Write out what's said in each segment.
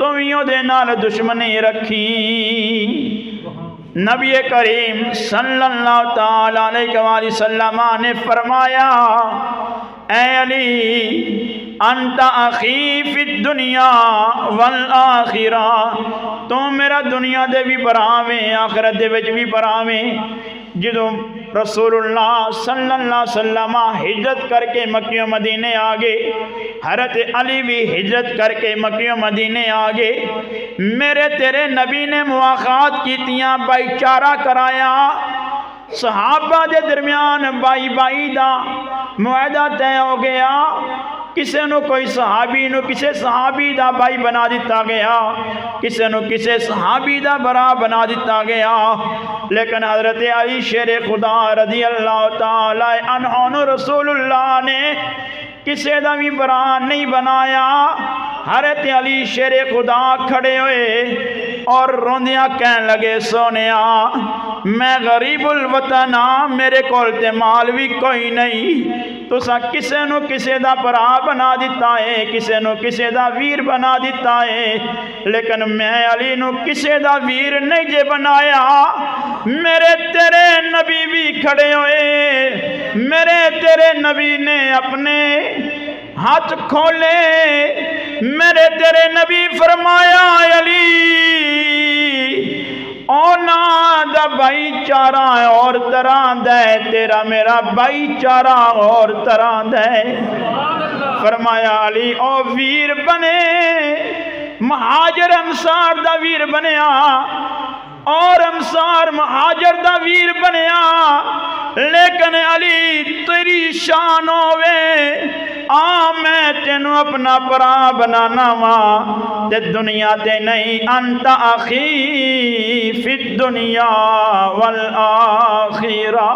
تو بھی دے نال دشمنی رکھی۔ نبی کریم صلی اللہ تعالی علیہ وآلہ وسلم نے فرمایا اے علی انت اخی فی الدنیا والآخرہ، تو میرا دنیا دے بھی براویں آخرت دے وچ بھی براویں۔ جدوں رسول اللہ صلی اللہ علیہ وسلم ہجرت کر کے مکہ و مدینے آگے، حضرت علی بھی ہجرت کر کے مکہ و مدینے آگے، میرے تیرے نبی نے مواخات کیتیاں، بھائی چارہ کرایا، صحابہ دے درمیان بائی دا معاہدہ طے ہو گیا، کسے نو کوئی صحابی نو کسے صحابی دا بائی بنا دیتا گیا، کسے نو کسے صحابی دا برا بنا دیتا گیا، لیکن حضرت علی شیر خدا رضی اللہ تعالی عنہ رسول اللہ نے کسے دا بھی برا نہیں بنایا۔ حضرت علی شیر خدا کھڑے ہوئے اور روندیاں کہن لگے سونیا میں غریب الوطن ہاں، میرے کول تے مال بھی کوئی نہیں، تسا کسے نو کسے دا برا بنا دیتا ہے، کسے نو کسے دا ویر بنا دیتا ہے، لیکن میں علی نو کسے دا ویر نہیں جے بنایا۔ میرے تیرے نبی بھی کھڑے ہوئے، میرے تیرے نبی نے اپنے ہاتھ کھولے، میرے تیرے نبی فرمایا علی اونا دا بھائی چارہ اور طرح دے، تیرا میرا بھائی چارہ اور طرح دے۔ فرمایا علی او ویر بنے، مہاجر انصار دا ویر بنیا، اور انصار مہاجر دا ویر بنیا، لیکن علی تیری شان ہوئے میں تینو اپنا برا بنانا وا تے دنیا تے نہیں، انت اخی فی الدنیا والآخرہ۔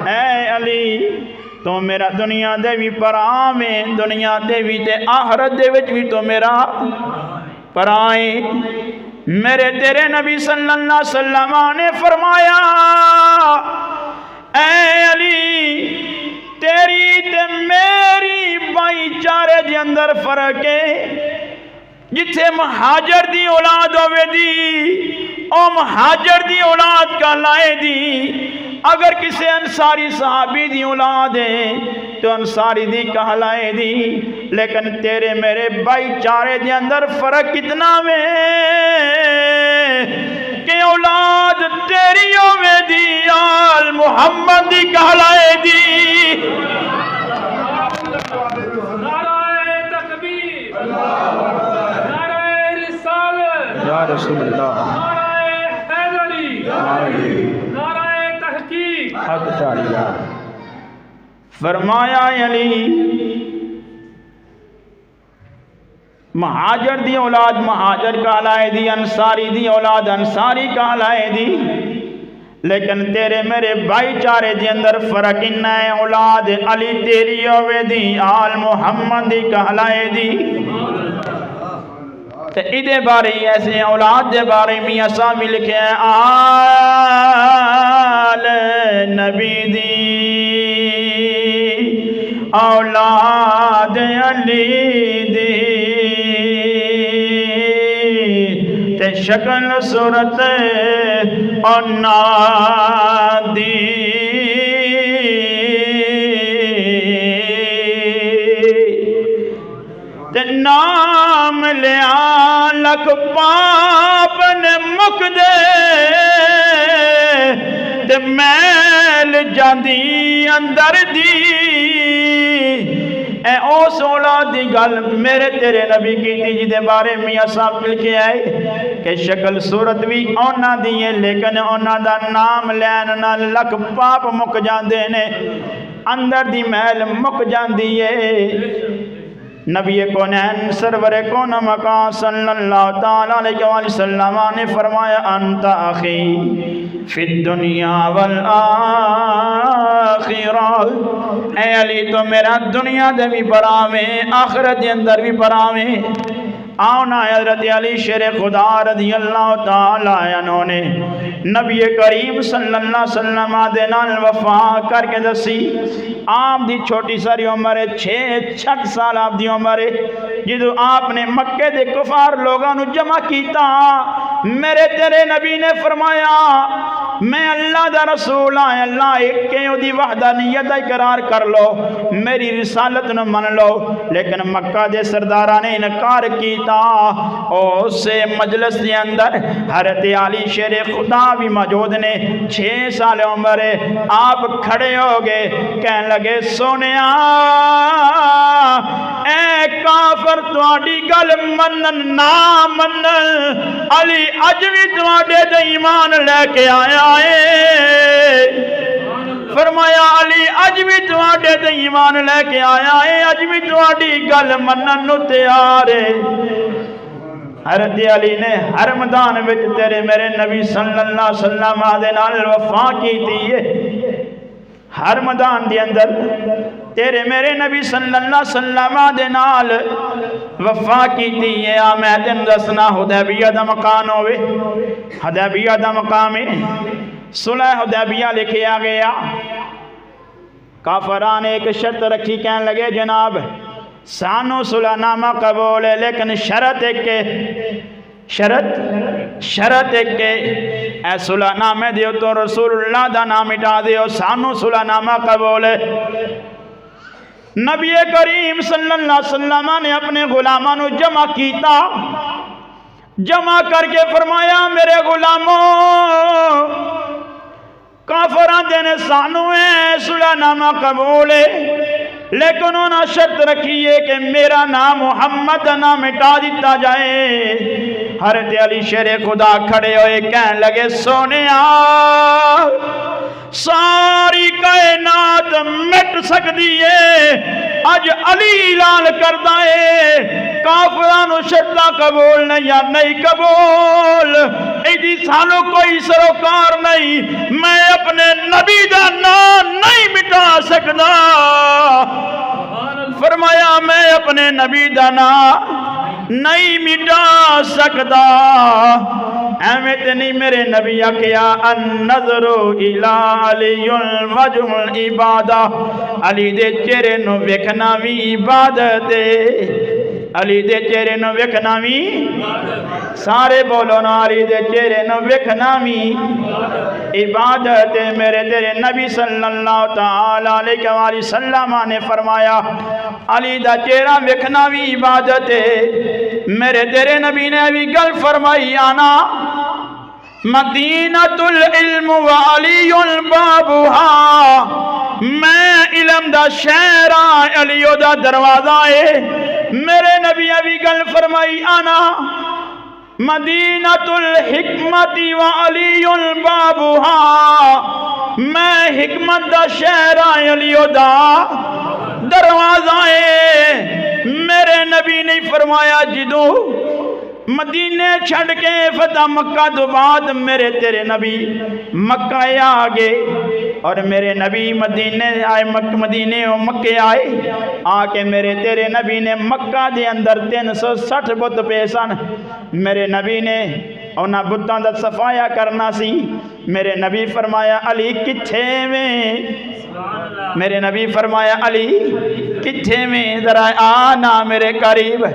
اے علی تو میرا دنیا دے بھی پراویں، دنیا دے بھی تے آخرت دے وچ بھی تو میرا پرائیں۔ میرے تیرے نبی صلی اللہ علیہ وسلم نے فرمایا اے علی تیری تے میری بھائی چارے دے اندر فرق ہے، جتھے مہاجر دی اولاد ہوئے دی او مہاجر دی اولاد کا لائے دی، اگر کسی انصاری صحابی دی اولاد ہے تو انصاری دی کہلائے دی، لیکن تیرے میرے بھائی چارے دے اندر فرق کتنا میں کہ اولاد تیری ہوئے دی آل محمد دی کہلائے دی۔ نعرہ تکبیر، نعرہ رسالت، یا رسول اللہ، نعرہ حیدری، نعرہ تحقیق، حق چاہیے۔ فرمایا علی مہاجر دی اولاد مہاجر کہلائے دی، انصاری دی اولاد انصاری کہلائے دی، لیکن تیرے میرے بھائی چارے دے اندر فرق انہا ہے، اولاد علی تیری ہوئے دی آل محمد دی کہلائے دی۔ تو ایدے بارے ایسے اولاد دے بارے میاں صاحب لکھے ہیں آل نبی دی اولاد علی دی، تے شکل صورت انا دی، تے نام لیا لک پاپ نے مک دے، تے میل جاندی اندر دی۔ اے اوس اولاد دی گل میرے تیرے نبی کی تھی جدے بارے میاں صاحب لکھے آئے کہ شکل صورت بھی اونا دیئے، لیکن اونا دا نام لین نہ لک پاپ مک جاندے نے، اندر دی محل مک جاندیے۔ نبی کونین سرور کون مکان صلی اللہ تعالیٰ علیہ وآلہ وسلم نے فرمایا انت اخی فی الدنیا والآخرہ، اے علی تو میرا دنیا دے بھی براویں آخرت دے اندر بھی براویں۔ آنا حضرت علی شیر خدا رضی اللہ تعالی عنہ نے نبی کریم صلی اللہ علیہ وسلم دے نال وفا کر کے دسی آپ دی چھوٹی ساری عمر ہے 6 سال آپ دی عمر ہے جدو آپ نے مکے دے کفار لوگاں نو جمع کیتا میرے تیرے نبی نے فرمایا میں اللہ دا رسول ہاں اللہ ایک کے دی وحدانیت اقرار کر لو میری رسالت نو من لو لیکن مکہ دے سرداراں نے انکار کیتا اسے مجلس دے اندر حضرت علی شیر خدا بھی موجود نے 6 سال عمر ہے آپ کھڑے ہو گئے کہنے لگے سونیا اے کافر تواڈی گل منن نہ منن علی اج وی تواڈے تے ایمان لے کے آیا ہے فرمایا علی اج بھی تواڈے تے ایمان لے کے آیا ہے اج بھی تواڈی گل منن نو تیار ہے حضرت علی نے ہر میدان وچ تیرے میرے نبی صلی اللہ علیہ وسلم دے نال وفا کیتی ہے ہر میدان دے اندر تیرے میرے نبی صلی اللہ علیہ وسلم دے نال وفا کیتی ہے میں تینوں دسنا حدیبیہ دا مقام ہوئے حدیبیہ دا مقام ہے صلح حدیبیہ لکھے آ گیا کافران نے ایک شرط رکھی کہنے لگے جناب سانو صلح نامہ قبول ہے لیکن شرط ایک کے شرط ایک کے اے صلح نامے دیو تو رسول اللہ دا نام مٹا دیو سانو صلح نامہ قبول ہے نبی کریم صلی اللہ علیہ وسلم نے اپنے غلاموں نو جمع کیتا جمع کر کے فرمایا میرے غلاموں کافران دینے سانو ہے صلح نامہ قبول ہے لیکن انہوں نے شرط رکھی ہے کہ میرا نام محمد نام مٹا دیتا جائے حضرت علی شیر خدا کھڑے ہوئے کہنے لگے سونے ساری کائنات مٹ سکتی ہے اج علی اعلان کردا ہے کافران شرطاں قبول نہیں یا نہیں قبول ایدی سانو کوئی سروکار نہیں میں اپنے نبی دا نام نہیں مٹا سکدا فرمایا میں اپنے نبی دا نام نہیں مٹا سکدا ایویں تے نہیں میرے نبی آکھیا النظر الی علی وجہ العبادہ علی دے چہرے نو ویکھنا وی عبادت ہے علی دے چہرے نو ویکھنا وی سارے بولو نا علی دے چہرے نو ویکھنا وی عبادت ہے میرے تیرے نبی صلی اللہ تعالی علیہ وآلہ وسلم نے فرمایا علی دا چہرہ ویکھنا وی عبادت ہے میرے تیرے نبی نے ابھی گل فرمائی آنا مدینۃ العلم وعلی بابها میں علم دا شہر علیو دا دروازہ ہے میرے نبی ابھی گل فرمائی آنا مدینۃ الحکمت وعلی بابها میں حکمت دا شہر علیو دا دروازہ ہے میرے نبی نے فرمایا جدو مدینے چھڑ کے فتح مکہ دو بعد میرے تیرے نبی مکہ آگے اور میرے نبی مدینے آئے مدینے و مکہ آئے آکے میرے تیرے نبی نے مکہ دے اندر 360 بت پیسان میرے نبی نے انہاں بتاں دا صفایا کرنا سی میرے نبی فرمایا علی کتھے میں میرے نبی فرمایا علی کتھے میں ذرا آنا میرے قریب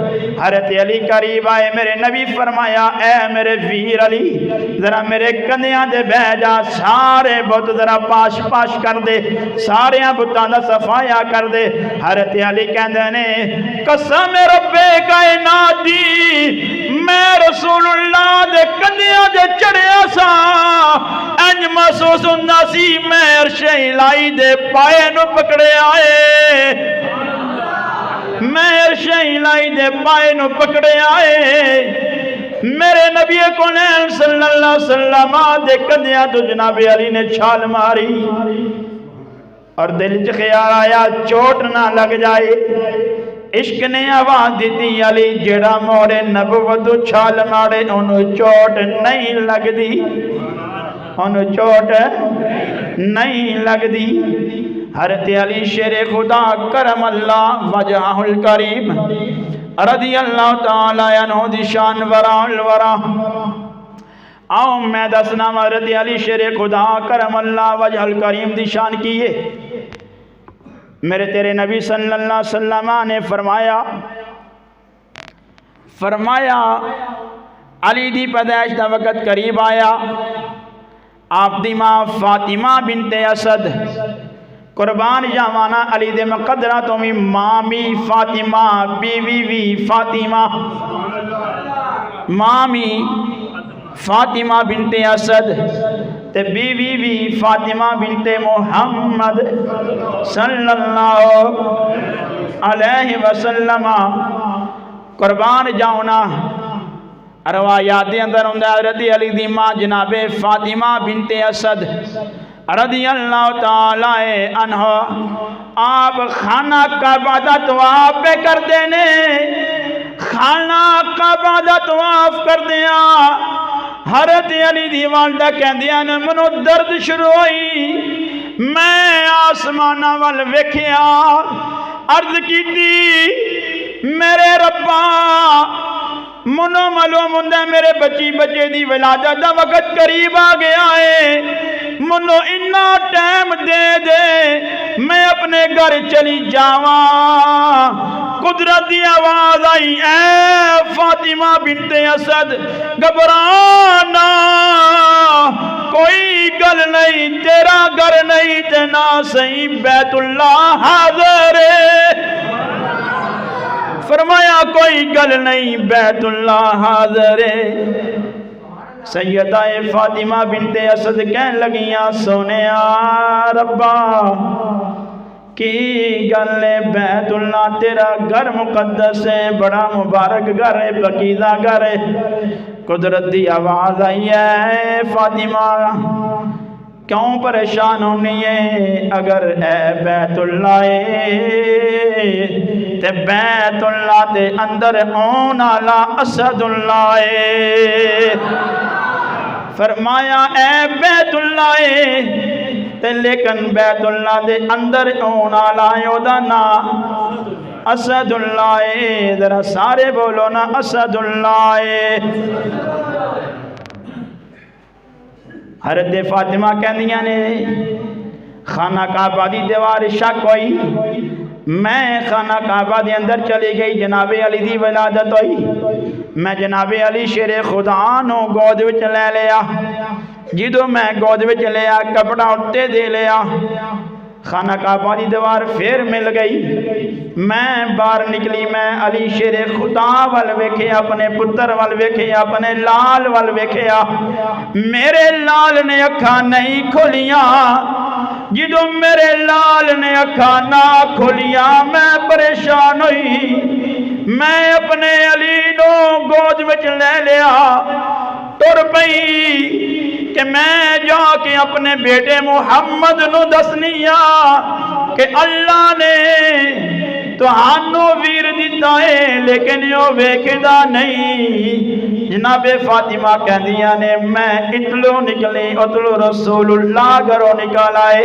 حضرت علی قریب آئے میرے نبی فرمایا اے میرے ویر علی ذرا میرے کندیاں دے بہ جا سارے بت ذرا پاش پاش کر دے سارے بتاں دا صفایا کر دے حضرت علی کہندے نے قسم رب کائنات دی میں رسول اللہ دے کندیاں دے چڑھیا سا انج محسوس ہوندا سی میں عرش الہی دے پائے نو پکڑے آئے میں عرش الہی دے پائے نو پکڑے آئے میرے نبی کونین صلی اللہ علیہ وسلم دے کندیاں تو جناب علی نے چھال ماری اور دل چ خیال آیا چوٹ نہ لگ جائے عشق نے آواز دیتی علی جڑا موڑے نبوت چھال مارے انہوں چوٹ نہیں لگ دی انہوں چوٹ نہیں لگ دی حضرت علی شیر خدا کرم اللہ وجہہ الکریم رضی اللہ تعالی عنہ دی شان ورا الورا آؤ میں دسنا حضرت علی شیر خدا کرم اللہ وجہ الکریم دی شان کیے میرے تیرے نبی صلی اللہ علیہ وسلم نے فرمایا علی دی پیدائش دا وقت قریب آیا آپ دی ماں فاطمہ بنت اسد قربان جاوانا علی دے مقدرہ تو می مامی فاطمہ بیوی وی فاطمہ مامی فاطمہ بنت اسد تے بیوی وی فاطمہ بنت محمد صلی اللہ علیہ وسلم قربان جاؤنا روایات دے اندر ہوندہ حضرت علی دی ماں جناب فاطمہ بنت اسد رضی اللہ تعالی عنہ آپ خانہ کعبہ دا طواف پہ کر دینے خانہ کعبہ دا طواف کر دیا حضرت علی دی والدہ کہہ دیا نے منو درد شروع ہوئی میں آسمانہ وال ویکھیا عرض کی تھی میرے ربا منو معلوم ہوندہ میرے بچے دی ولادت دا وقت قریب آ گیا ہے منو اتنا ٹائم دے میں اپنے گھر چلی جاواں قدرت دی آواز آئی اے فاطمہ بنت اسد گھبرانا کوئی گل نہیں تیرا گھر نہیں تے نہ صحیح بیت اللہ حاضر ہے فرمایا کوئی گل نہیں بیت اللہ حاضر ہے سیدہ فاطمہ بنت اسد کہن لگیاں سونیا ربا کی گل بیت اللہ تیرا گھر مقدس ہے بڑا مبارک گھر ہے پاکیزہ گھر ہے قدرت دی آواز آئی ہے فاطمہ کیوں پریشان ہونی ہے اگر اے بیت اللہ تے بیت اللہ تے اندر اون آلا اسد اللہ فرمایا اے بیت اللہ تے لیکن بیت اللہ دے اندر اون آلا یودا نا اسد اللہ ذرا سارے بولو نا اسد اللہ حضرت فاطمہ کہندیاں نے خانہ کعبہ دی دیوار شک ہوئی میں خانہ کعبہ دے اندر چلی گئی جناب علی دی ولادت ہوئی میں جناب علی شیر خدا نو گود وچ لے لیا جدو میں گود وچ لیا کپڑا اٹھتے دے لیا خانہ کعبہ دی دیوار پھر مل گئی میں باہر نکلی میں علی شیر خدا وال ویکھے اپنے پتر وال ویکھے اپنے لال وال ویکھے میرے لال نے اکھاں نہیں کھولیاں جدو میرے لال نے اکھاں نہ کھولیاں میں پریشان ہوئی میں اپنے علی نو گود وچ لے لیا ٹر پئی کہ میں جا کے اپنے بیٹے محمد نو دسنیا کہ اللہ نے تو ہانو ویر دیتا ہے لیکن یوں ویکھدا نہیں جناب فاطمہ کہندیاں نے میں اتلو نکلی اتلو رسول اللہ گھروں نکال آئے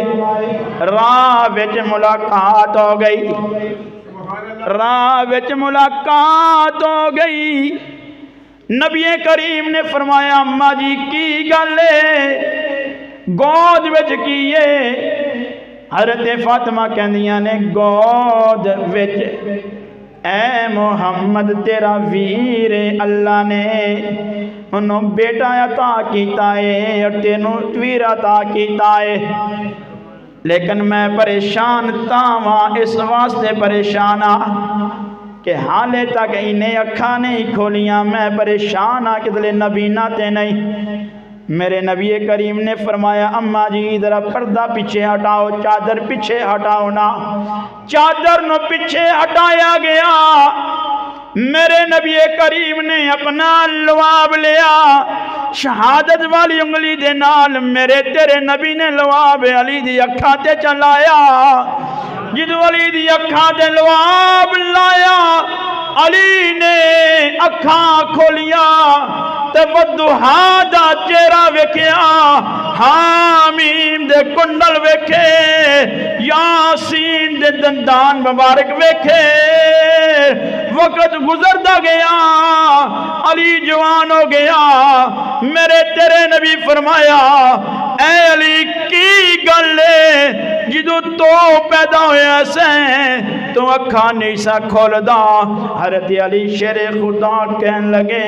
راہ وچ ملاقات ہو گئی راہ وچ ملاقات ہو گئی نبی کریم نے فرمایا اماں جی کی گلے گود وچ کیے حضرت فاطمہ کہندیاں نے گود وچ اے محمد تیرا ویر اللہ نے انہوں بیٹا عطا کیتا ہے اور تینوں ویر عطا کیتا ہے لیکن میں پریشان تاواں اس واسطے پریشان کہ حالے تک انہیں اکھا نہیں کھولیاں میں پریشان کدلے نبینا تے نہیں میرے نبی کریم نے فرمایا اماں جی ذرا پردہ پیچھے ہٹاؤ چادر پیچھے ہٹاؤ نا چادر نو پیچھے ہٹایا گیا میرے نبی کریم نے اپنا لواب لیا شہادت والی انگلی دے نال میرے تیرے نبی نے لواب علی دی اکھاں تے چلایا جدو علی دی اکھاں تے لواب لایا علی نے اکھاں کھولیا تے ودھا دا چہرہ ویکھیا حامیم دے کنڈل ویکھے یاسین دے دندان مبارک ویکھے وقت گزرتا گیا، علی جوان ہو گیا، میرے تیرے نبی فرمایا اے علی کی گل ہے جدو تو پیدا ہویا سے تو اکھا نہیں سا کھولدا۔ حضرت علی شیر خدا کہن لگے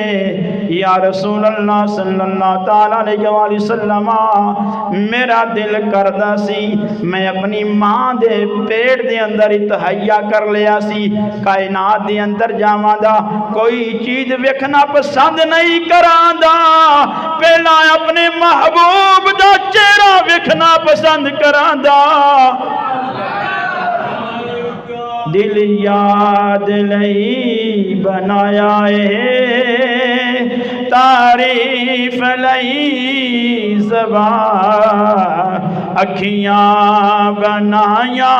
یا رسول اللہ صلی اللہ تعالیٰ علیہ وآلہ وسلم، میرا دل کردا سی میں اپنی ماں دے پیٹ دے اندر اتحیہ کر لیا سی، کائنات دے اندر جاواں دا کوئی چیز ویکھنا پسند نہیں کراندا، پہلا اپنے محبوب دا چہرہ ویکھنا پسند کراندا۔ دل یاد لئی بنایا ہے، تعریف لئی زبان، اکھیاں بنایا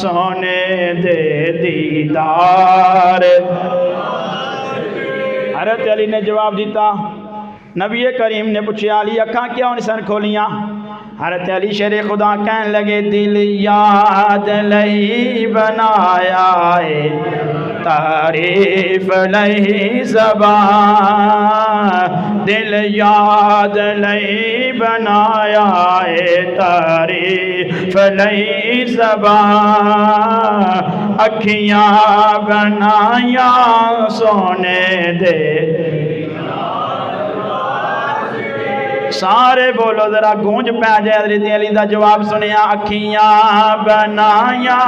سونے دے دیدار۔ حضرت علی نے جواب دیتا، نبی کریم نے پوچھا علی اکھاں کیوں نہیں سن کھولیاں؟ حضرت علی شیر خدا کہن لگے دل یاد لئی بنایا ہے، تعریف لئی زبان، دل یاد لئی بنایا ہے، تعریف لئی زبان، اکھیاں بنایا سونے دے۔ سارے بولو ذرا گونج پہ جائے حضرت علی دا جواب سنیا، اکھیاں بنایا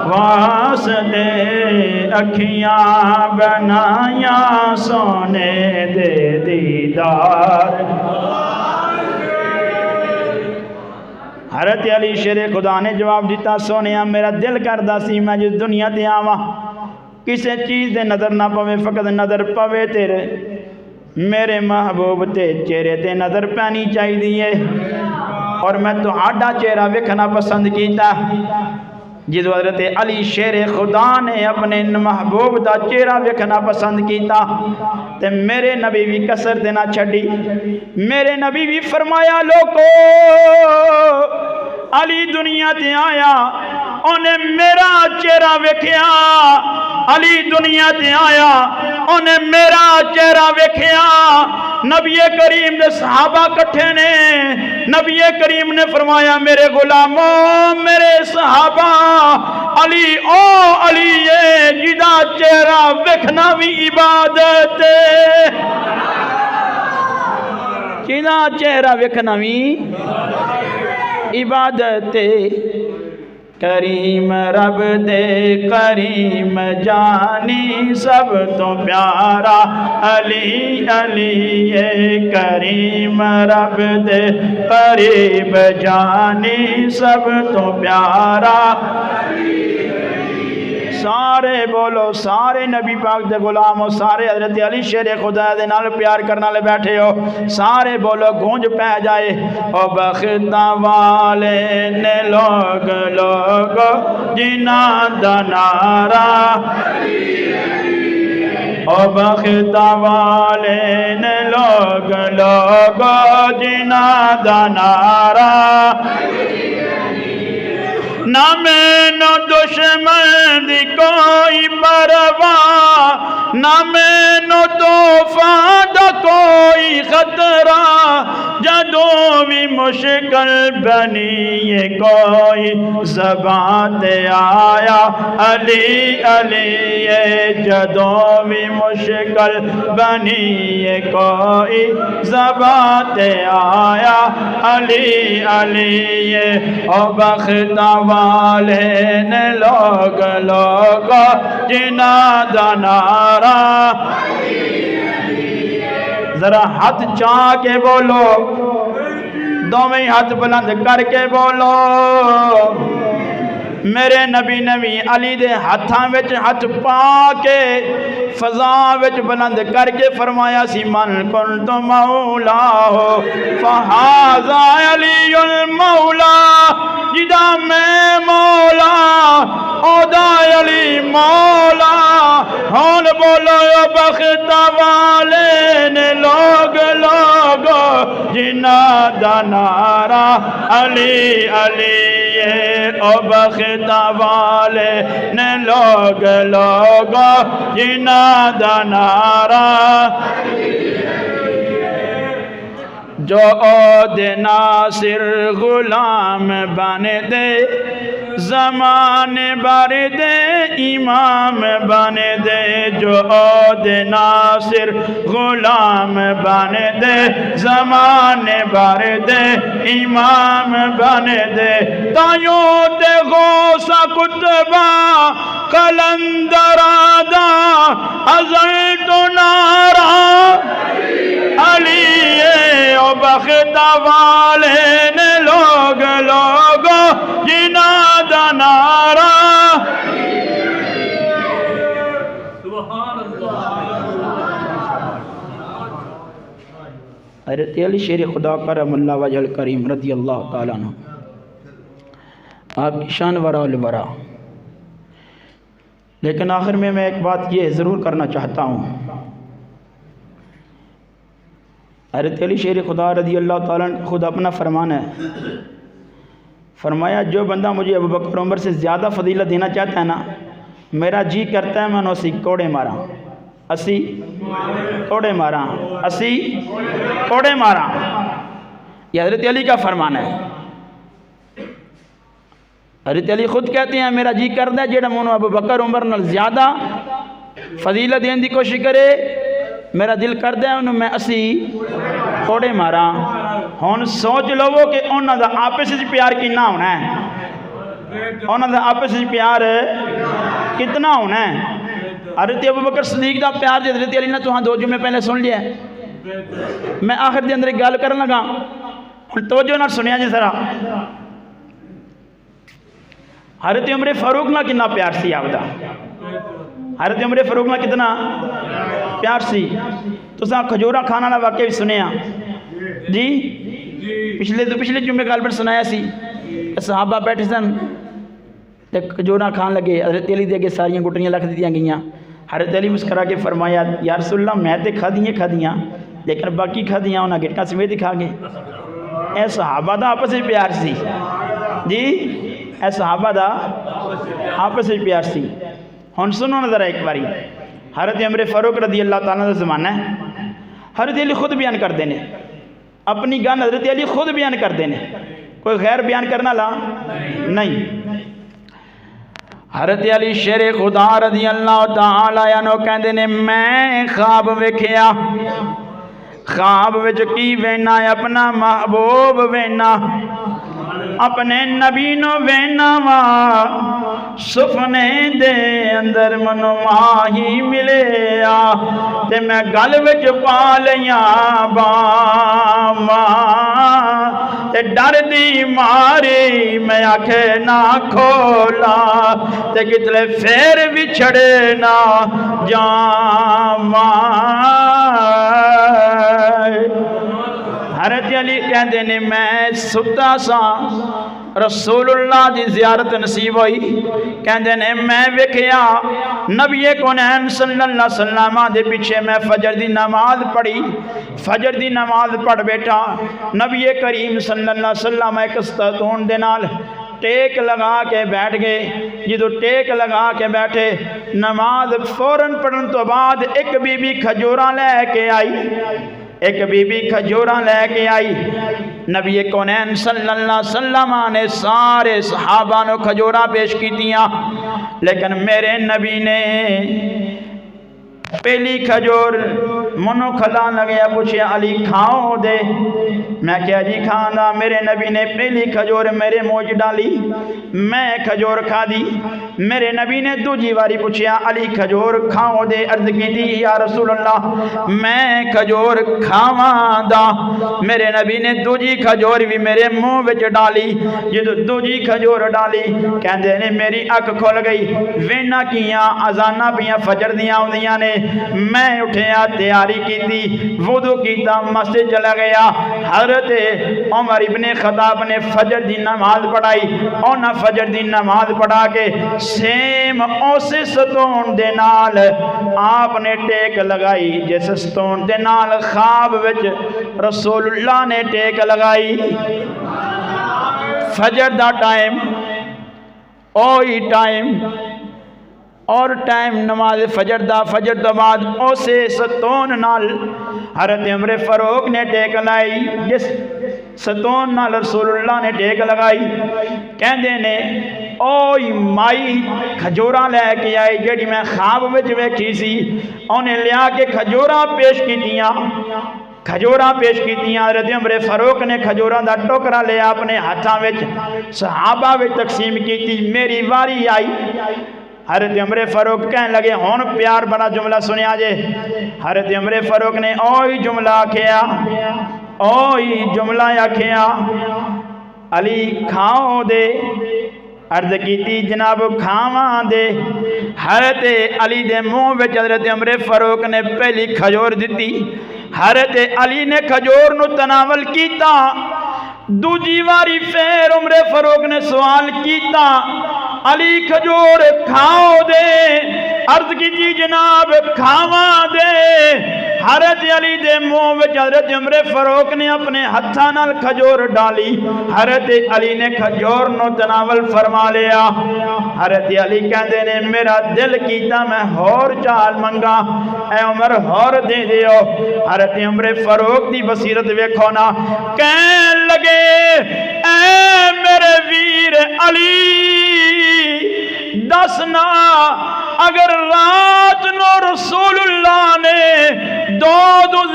واسطے، اکھیاں بنایا سونے دے دیدار۔ حضرت علی شیر خدا نے جواب دیتا، سونیا میرا دل کردا سی میں جس دنیا تے آواں کسے چیز دے نظر نہ پوے، فقط نظر پوے تیرے میرے محبوب تے چہرے تے نظر پانی چاہی دیئے، اور میں تو آڈا چہرہ وکھنا پسند کیتا۔ جدو حضرت علی شیر خدا نے اپنے محبوب دا چہرہ وکھنا پسند کیتا تے میرے نبی بھی کسر دینا چھڑی، میرے نبی بھی فرمایا لوگو علی دنیا تے آیا انہیں میرا چہرہ وکھیا، علی دنیا تے آیا انہیں میرا چہرہ وکھیا۔ نبی کریم دے صحابہ کٹھے نے، نبی کریم نے فرمایا میرے غلاموں میرے صحابہ، علی او علی ہے جدا چہرہ وکھنا بھی عبادت ہے، جدا چہرہ وکھنا بھی عبادت ہے۔ کریم رب دے کریم جانی سب تو پیارا علی علی ہے، کریم رب دے قریب جانی سب تو پیارا۔ سارے بولو سارے نبی پاک دے غلام ہو، سارے حضرت علی شیر خدا دے نال پیار کرنا لے بیٹھے ہو، سارے بولو گونج پہ جائے، او بختہ والے نے لوگ لوگ جنہ دا نعرہ، او بختہ والے نے لوگ لوگ جنہ دا نعرہ، نہ میں نو دشمن دی کوئی پرواہ، نہ میں نو طوفان دا کوئی خطرہ، جدوں بھی مشکل بنی یہ کوئی زبان تے آیا علی علی ہے، جدوں بھی مشکل بنی یہ کوئی زبان تے آیا علی علی ہے، او بختہ والے نے لوگ لوگ جنہ دا نعرہ۔ ذرا ہاتھ چاہ کے بولو، دوویں ہاتھ بلند کر کے بولو، میرے نبی نبی علی دے ہاتھاں وچ ہاتھ پا کے فضا وچ بلند کر کے فرمایا سی من کنت مولا ہو فہذا علی المولا، جدا میں مولا اودا علی مولا۔ ہون بولو بختہ والے نے لوگ لوگ جنہ دا نعرہ علی علی او بخت والے نے لوگ جنہ دا نعرہ جو عود ناصر غلام بن دے زمان بر دے امام بن دے جو عود ناصر غلام بن دے زمان بر دے امام بن دے تائیوں تے غوثہ کتبہ قلندر آدھا ازل تو نارا علی او بخت والے نے لوگ جنہ دا نعرہ سبحان اللہ حضرت علی شیر خدا کرم اللہ وجہ الکریم رضی اللہ تعالیٰ عنہ آپ کی شان ورا الورا. لیکن آخر میں ایک بات یہ ضرور کرنا چاہتا ہوں. حضرت علی شیر خدا رضی اللہ تعالیٰ عنہ خود اپنا فرمان ہے، فرمایا جو بندہ مجھے ابوبکر عمر سے زیادہ فضیلت دینا چاہتا ہے نا، میرا جی کرتا ہے میں اسی کوڑے ماراں، اسی کوڑے ماراں، اسی کوڑے ماراں. یہ حضرت علی کا فرمان ہے. حضرت علی خود کہتے ہیں میرا جی کرتا ہے جیڑا مونو ابوبکر عمر نال زیادہ فضیلت دین دی کوشش کرے، میرا دل کرتا ہے انہوں میں اسی کوڑے ماراں. ہون سوچ لو کہ انہوں دا آپس سے پیار کتنا ہونا ہے، انہوں دا آپس سے پیار کتنا ہونا ہے. حضرت ابوبکر صدیق دا پیار دے حضرت علی نے تو ہاں 2 جمعے پہلے سن لیا ہے. میں آخر دے اندر ایک گل کرنے لگا، توجہ نہ سنیا جی ذرا. حضرت عمر فاروق نہ کتنا پیار سی آپ دا، حضرت عمر فاروق نہ کتنا پیار سی. تو ساں کھجورا کھانا نہ واقعہ بھی سنیا جی، پچھلے جمعے گل پر سنایا سی. صحابہ بیٹھے سن تے کھجورا کھان لگے، حضرت علی دے کے ساریاں گٹریاں لکھ دیتیاں گئیاں. حضرت علی مسکرا کے فرمایا یا رسول اللہ میں تے کھادیاں لیکن باقی کھادیاں انہاں گٹکاں سمیت ہی کھا گئے. اے صحابہ دا آپس میں پیار سی جی، اے صحابہ دا آپس میں پیار سی. ہن سنو نظر ایک باری. حضرت عمر فاروق رضی اللہ تعالیٰ کا زمانہ ہے. حضرت علی خود بیان کر دینے اپنی گل، حضرت علی خود بیان کر دینے، کوئی غیر بیان کرنا لا نہیں. حضرت علی شیر خدا رضی اللہ تعالیٰ عنہ کہندے نے میں خواب ویکھیا، خواب وچ کی وینا اپنا محبوب وینا، اپنے نبی نو وینا وا، سفنے دے اندر منو ماہی ملے آ، تے میں گل وچ پا لیاں باواں، تے ڈر دی ماری میں آنکھے نہ کھولا، تے کتلے پھر وچھڑے نہ جاواں. حضرت علی کہندے نے میں ستا سا، رسول اللہ دی زیارت نصیب ہوئی. کہندے نے میں ویکھیا نبی کونین صلی اللہ علیہ وسلم دے پیچھے میں فجر دی نماز پڑھی. فجر دی نماز پڑھ بیٹھا، نبی کریم صلی اللہ علیہ وسلم ایک ستون دے نال ٹیک لگا کے بیٹھ گئے. جدو ٹیک لگا کے بیٹھے، نماز فوراً پڑھن تو بعد ایک بی بی کھجوراں لے کے آئی، ایک بی بی کھجوراں لے کے آئی. نبی کونین صلی اللہ علیہ وسلم نے سارے صحابہ نو کھجوراں پیش کیتیاں، لیکن میرے نبی نے پہلی کھجور منو کھلا لگیا، پوچھیا علی کھاؤ دے. میں کیا جی کھانا. میرے نبی نے پہلی کھجور میرے منہ ڈالی، میں کھجور کھا دی. میرے نبی نے دوجی واری پوچھیا علی کھجور کھاؤ دے. عرض کی دی یا رسول اللہ میں کھجور کھاواں دا. میرے نبی نے دوجی کھجور بھی میرے منہ وچ ڈالی. جدو دوجی کھجور ڈالی کہندے نے میری اکھ کھل گئی، وینا کیاں اذاناں پیاں فجر دیاں ہوندیاں نے. میں اٹھیا تے تیاری کی تھی، وضو کیتا، مسجد چلا گیا۔ حضرت عمر ابن خطاب نے فجر دی نماز پڑھائی، اونا فجر دی نماز پڑھا کے سیم اسے ستون دے نال آپ نے ٹیک لگائی جس ستون دے نال خواب وچ رسول اللہ نے ٹیک لگائی۔ فجر دا ٹائم اوہی ٹائم اور ٹائم نماز فجر دا، فجر تو بعد اسے ستون نال حضرت عمر فاروق نے ٹیک لائی، جس ستون نال رسول اللہ نے ٹیک لگائی۔ کہندے نے اوئی مائی کھجوراں لے کے آئی جڑی میں خواب وچ ویکھی سی، انہیں لیا کے کھجوراں پیش کیتیاں، کھجوراں پیش کیتیاں۔ حضرت عمر فاروق نے کھجوراں دا ٹوکرا لیا اپنے ہاتھاں وچ صحابہ وچ تقسیم کیتی، میری واری آئی۔ حضرت عمر فاروق کہنے لگے ہون پیار بڑا جملہ سنیا جے۔ حضرت عمر فاروق نے اوہی جملہ آکھیا، اوہی جملہ آکھیا، علی کھاؤ دے، عرض کیتی جناب کھاواں دے۔ حضرت علی دے منہ وچ حضرت عمر فاروق نے پہلی کھجور دتی، حضرت علی نے کھجور نو تناول کیتا، دوجی واری پھر عمر فاروق نے سوال کیتا، علی کھجور کھاؤ دے، عرض کیتی جناب کھاواں دے۔ حضرت علی دے منہ وچ حضرت عمر فاروق نے اپنے ہتھاں نال کھجور ڈالی، حضرت علی نے کھجور نو تناول فرما لیا۔ حضرت علی کہندے نے میرا دل کیتا میں ہور چال منگا، اے عمر ہور دے دیو۔ حضرت عمر فاروق دی بصیرت ویکھو نا، کہن لگے اے میرے ویر علی دسنا اگر رات نو رسول اللہ نے دو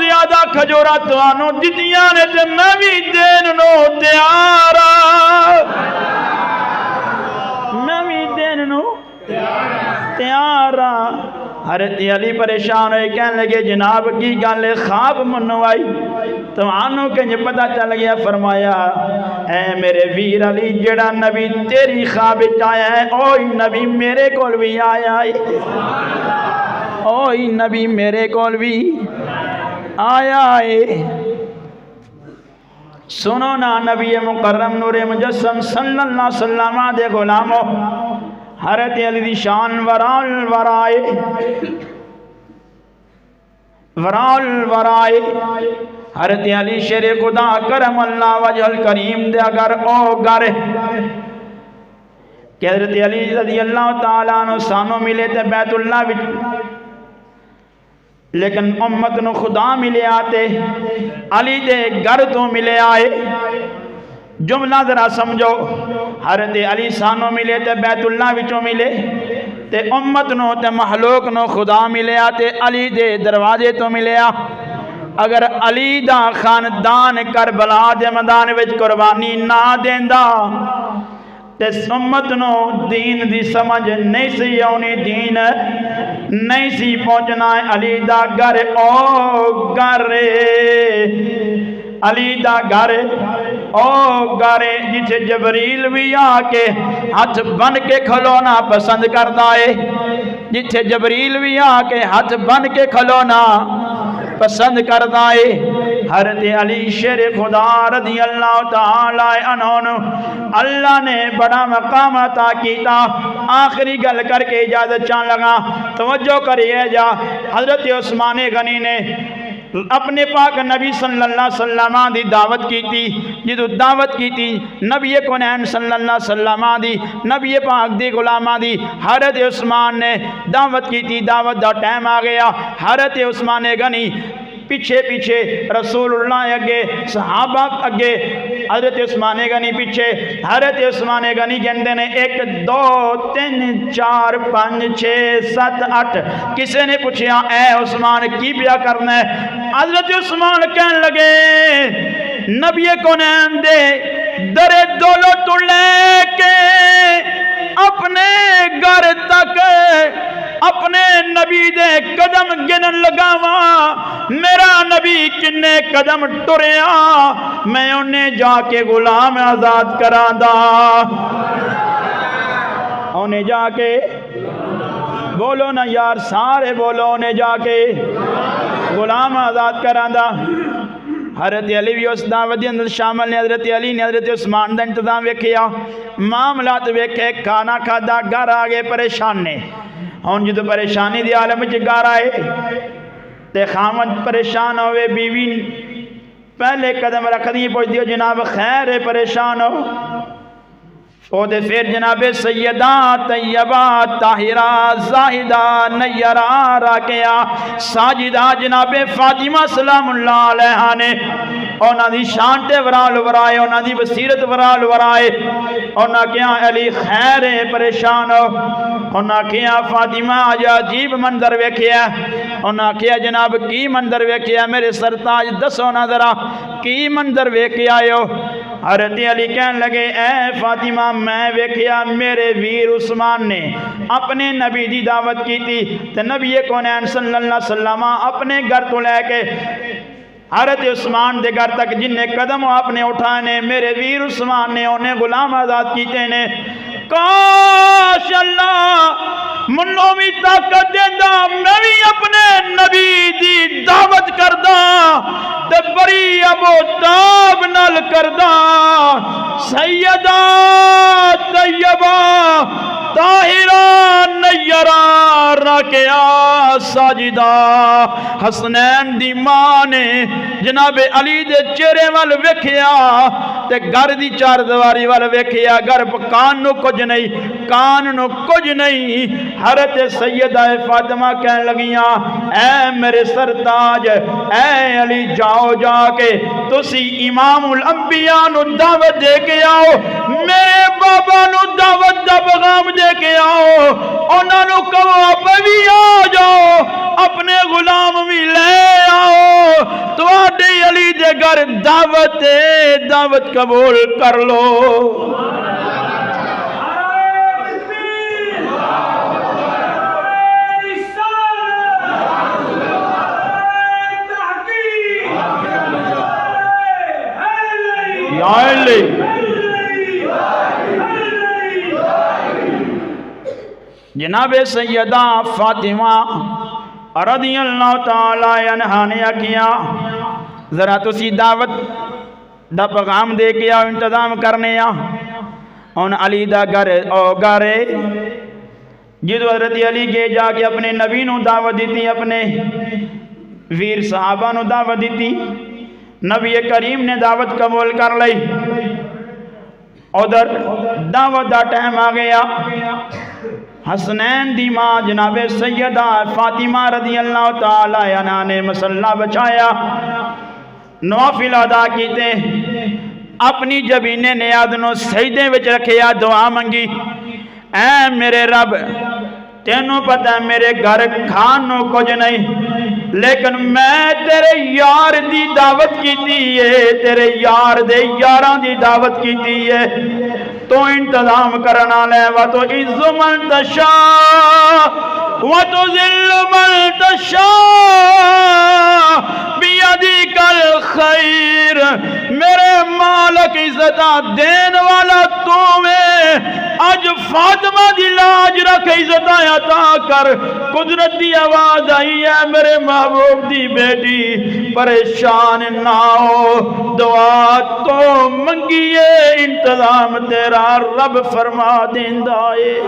زیادہ کھجورا توانوں دتیاں نے تے میں بھی دین نو تیار حضرت علی پریشان ہوئے کہنے لگے جناب کی گل خواب منو آئی توانوں کہ پتہ چل گیا؟ فرمایا اے میرے ویر علی جڑا نبی تیری خواب آیا ہے اوہی نبی میرے کول بھی آیا ہے، اوہی نبی میرے کول بھی آیا ہے۔ سنو نا نبی مکرم نور مجسم صلی اللہ علیہ وسلم دے غلاموں، حضرت علی دی شان ورائے حضرت علی شیر خدا کرم اللہ وجہ الکریم دے اگر او گر کہ حضرت علی رضی اللہ تعالیٰ عنہ سانو ملے تے بیت اللہ وچ، لیکن امت نو خدا ملے آتے علی دے گر تو ملے آئے۔ جملہ ذرا سمجھو، حضرت علی سانو ملے تے بیت اللہ وچوں ملے تے امت نو تے محلوق نو خدا ملے آتے علی دے دروازے تو ملے آ۔ اگر علی دا خاندان کربلا دے میدان وچ قربانی نہ دیندا تے امت نو دین دی سمجھ نہیں سی آنی، دین نہیں سی پہنچنا۔ علی دا گھر او گھر، علی دا گھر او گھر جتھے جبریل بھی آ کے ہاتھ بن کے کھلونا پسند کردا ہے، جتھے جبریل بھی آ کے ہاتھ بن کے کھلونا پسند کردا ہے۔ حضرت علی شیر خدا رضی اللہ تعالی عنہ اللہ نے بڑا مقام عطا کیتا۔ آخری گل کر کے اجازت چاہ لگا، توجہ کریے جا۔ حضرت عثمان غنی نے اپنے پاک نبی صلی اللہ علیہ وسلم دی دعوت کی تھی، جدو دعوت کی تھی نبی کونین صلی اللہ علیہ وسلم دی، نبی پاک دی غلامہ دی، حضرت عثمان نے دعوت کی تھی۔ دعوت دا ٹائم آ گیا، حضرت عثمان غنی پیچھے پیچھے رسول اللہ اگے، صحابہ اگے، حضرت عثمان غنی پیچھے۔ حضرت عثمان غنی کہندے نے 1 2 3 4 5 6 7 8 کسے نے پوچھیا اے عثمان کی پیا کرنا ہے؟ حضرت عثمان کہنے لگے نبی کونین دے در دولت لے کے اپنے گھر تک اپنے نبی دے قدم گنن لگاواں، میرا نبی کنے قدم ٹریا میں انہیں جا کے غلام آزاد کراندا، انہیں جا کے بولو نا یار سارے بولو نے جا کے غلام آزاد کراندا حضرت علی بھی اس دعوت اندر شامل نے حضرت علی نے حضرت عثمان دا انتظام ویکھیا معاملات ویکھے کھانا کھادا گھر آگے پریشان نے ہن جدو پریشانی دی عالم وچ گھر آئے تے خامد پریشان ہوئے بیوی پہلے قدم رکھ دی پوچھ دیو جناب خیر پریشان ہو او دے پھر جناب سیدہ طیبہ طاہرہ زاہدہ نیرہ راکیہ ساجدہ جناب فاطمہ سلام اللہ علیہ نے اونا دی شانٹے ورال ورائے اونا دی بصیرت ورال ورائے اونا کیا علی خیر پریشان ہو اونا کیا فاطمہ آجا عجیب منظر ویکھیا اونا کیا جناب کی منظر ویکھیا میرے سرتاج دسو نا ذرا کی منظر ویکھیا ہو حضرت علی کہنے لگے اے فاطمہ میں ویکھیا میرے ویر عثمان نے اپنے نبی دی دعوت کی تھی تے نبی کونین صلی اللہ علیہ وسلم اپنے گھر تو لے کے حضرت عثمان دے گھر تک جن نے قدم اپنے اٹھانے میرے ویر عثمان نے انہیں غلام آزاد کیتے نے کاش اللہ منوں بھی طاقت دیندہ میں بھی اپنے نبی دی دعوت کردہ تے بری ابو تاب نال کردہ سیدہ طیبہ طاہرہ نیرہ راکیہ ساجدہ حسنین دی ماں نے جناب علی دے چہرے وال ویکھیا تے گھر دی چار دیواری وال ویکھیا گھر کان نو کچھ نہیں کان نو کچھ نہیں حضرت سیدہ فاطمہ کہنے لگیاں اے میرے سرتاج اے علی جاؤ جا کے تسی امام الانبیاء نو دعوت دے کے آؤ میرے بابا نو دعوت دا پیغام دے کے آؤ انہاں نو کہو آپ بھی آ جاؤ اپنے غلام بھی لے آؤ تو آڈے علی دے گھر دعوت قبول کر لو جناب سیدہ فاطمہ رضی اللہ تعالی عنہا نے کیا ذرا تسی دعوت دا پیغام دے کے آؤ انتظام کرنے ان علی دا گھر جدو حضرت علی کے جا کے اپنے نبی نو دعوت دیتی اپنے ویر صحابہ نو دعوت دیتی نبی کریم نے دعوت قبول کر لئی ادھر دعوت دا ٹائم آ گیا حسنین دی ماں جناب سیدہ فاطمہ رضی اللہ تعالی عنہا نے مسلح بچایا نوافل ادا کیتے اپنی جبین نیاز نو سجدے وچ رکھیا دعا منگی اے میرے رب تینوں پتہ میرے گھر کھان نو کچھ نہیں لیکن میں تیرے یار دی دعوت کیتی ہے تیرے یار دے یاران دی دعوت کیتی ہے تو انتظام کرنا لے وَتُعِزُّ مَن تَشَاءُ وَتُذِلُّ مَن تَشَاءُ بِيَدِكَ الْخَيْرُ میرے مالک عزتہ دین والا تو میں آج فاطمہ دی لاج رکھ عزتہ عطا کر قدرت دی آواز آئی ہے میرے محبوب دی بیٹی پریشان نہ ہو دعا تو منگیے انتظام تیرا رب فرما دیندہ ہے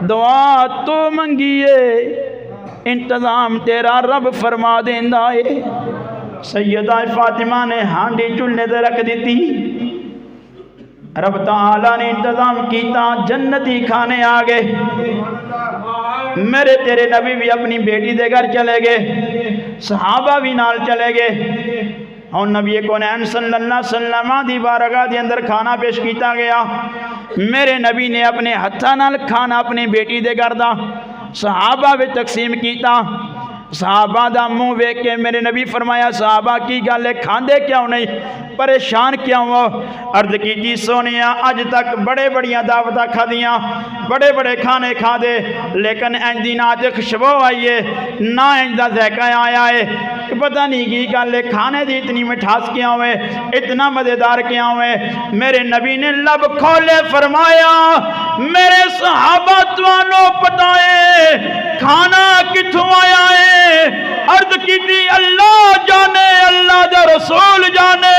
دعا تو منگیے انتظام تیرا رب فرما دیندہ ہے سیدہ فاطمہ نے ہانڈی چولنے دے رکھ دیتی رب تعالیٰ نے انتظام کیتا جنتی کھانے آگے میرے تیرے نبی بھی اپنی بیٹی دے گھر چلے گئے صحابہ بھی نال چلے گئے اور نبی کونین صلی اللہ علیہ وسلم دی بارگاہ دی اندر کھانا پیش کیتا گیا میرے نبی نے اپنے ہتھاں نال کھانا اپنی بیٹی دے گھر دا صحابہ بھی تقسیم کیتا صحابہ دا منہ ویکھ کے میرے نبی فرمایا صحابہ کی گل ہے کھاندے کیوں نہیں پریشان کیوں ہو عرض کی جی سونیا اج تک بڑے بڑیاں دعوتاں کھادیاں بڑے بڑے کھانے کھا دے لیکن انج دی نہ تے خوشبو آئی ہے نہ انج دا ذائقہ آیا ہے پتہ نہیں کی گل ہے کھانے دی اتنی مٹھاس کیوں ہوئے اتنا مزیدار کیوں ہوئے میرے نبی نے لب کھولے فرمایا میرے صحابہ توانو پتہ ہے کھانا کتھوں آیا ہے عرض کی تھی اللہ جانے اللہ دا رسول جانے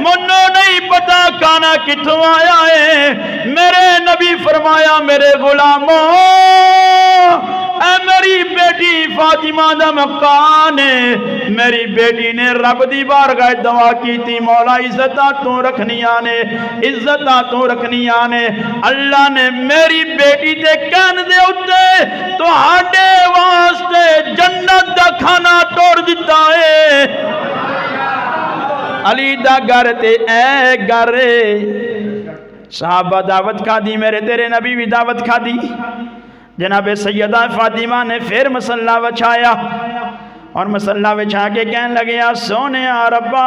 منو نہیں پتا کھانا کتھوں آیا ہے میرے نبی فرمایا میرے غلاموں اے میری بیٹی فاطمہ دا مکان ہے میری بیٹی نے رب دی بارگاہ دعا کی تھی مولا عزتاں تو رکھنیاں نے عزتاں تو رکھنیاں نے اللہ نے میری بیٹی تے کہن دے اتے تو ہاڈے واسطے جنت دا کھانا توڑ دیتا ہے علی دا گھر تے اے گھر صحابہ دعوت کھا دی میرے تیرے نبی بھی دعوت کھا دی جناب سیدہ فاطمہ نے پھر مسلح وچھایا اور مسلح وچھا کے کہنے لگے سونے ربا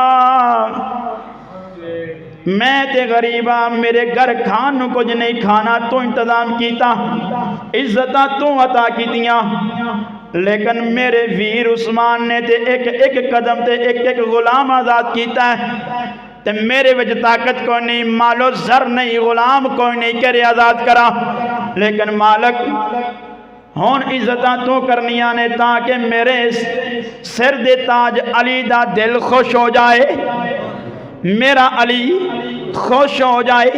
میں تے غریبہ میرے گھر کھان نو کچھ نہیں کھانا تو انتظام کیتا عزتاں تو عطا کیتیاں لیکن میرے ویر عثمان نے تے ایک قدم تے ایک غلام آزاد کیتا ہے تے میرے وجہ طاقت کوئی نہیں مال و زر نہیں غلام کوئی نہیں کرے آزاد کرا لیکن مالک ہون عزتاں تو کرنیاں نے تاکہ میرے سر دے تاج علی دا دل خوش ہو جائے میرا علی خوش ہو جائے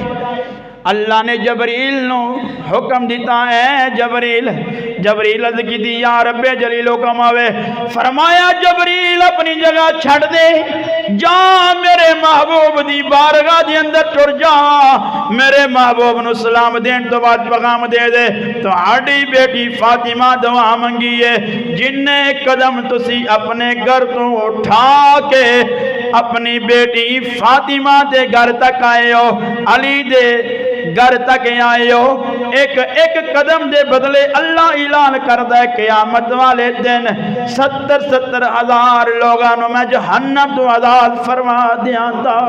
اللہ نے جبریل نو حکم دیتا ہے جبریل عرض کی دی یا رب جلیل حکم آوے فرمایا جبریل اپنی جگہ چھڑ دے جا میرے محبوب دی بارگاہ دی اندر ٹر جا میرے محبوب نو سلام دین تو بعد پیغام دے دے تو آڑی بیٹی فاطمہ دعا منگی ہے جن قدم تسی اپنے گھر تو اٹھا کے اپنی بیٹی فاطمہ دے گھر تک آئے ہو علی دے گھر تک آئے ہو ایک قدم دے بدلے اللہ اعلان کردہ ہے قیامت والے دن 70 ہزار لوگانوں میں جہنم تو آزاد فرما دیا تھا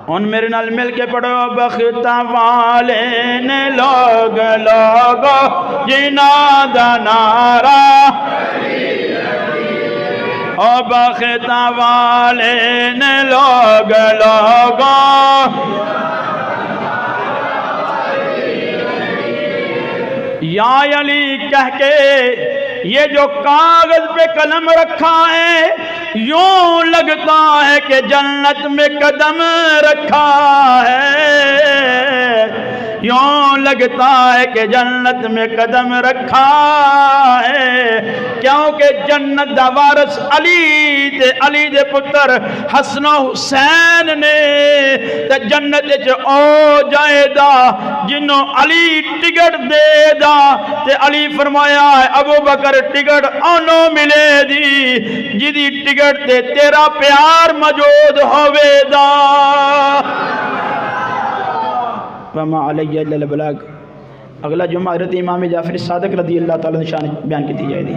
ان میرے نال مل کے پڑھو بخت والے نے لوگ جنا دا نعرہ او بخت والے نے لوگ یا علی کہہ کے یہ جو کاغذ پہ قلم رکھا ہے یوں لگتا ہے کہ جنت میں قدم رکھا ہے یوں لگتا ہے کہ جنت میں قدم رکھا ہے کیونکہ جنت دا وارث علی دے پتر حسن و حسین نے تے جنت وچ او جائے دا جنوں علی ٹکٹ دے دا تے علی فرمایا ہے ابو بکر ٹکٹ انو ملے دی جدی ٹکٹ تے تیرا پیار موجود ہوے دا وما علی الا البلاغ اگلا جمعہ حضرت امام جعفر صادق رضی اللہ تعالیٰ عنہ شان بیان کی تھی جائے دی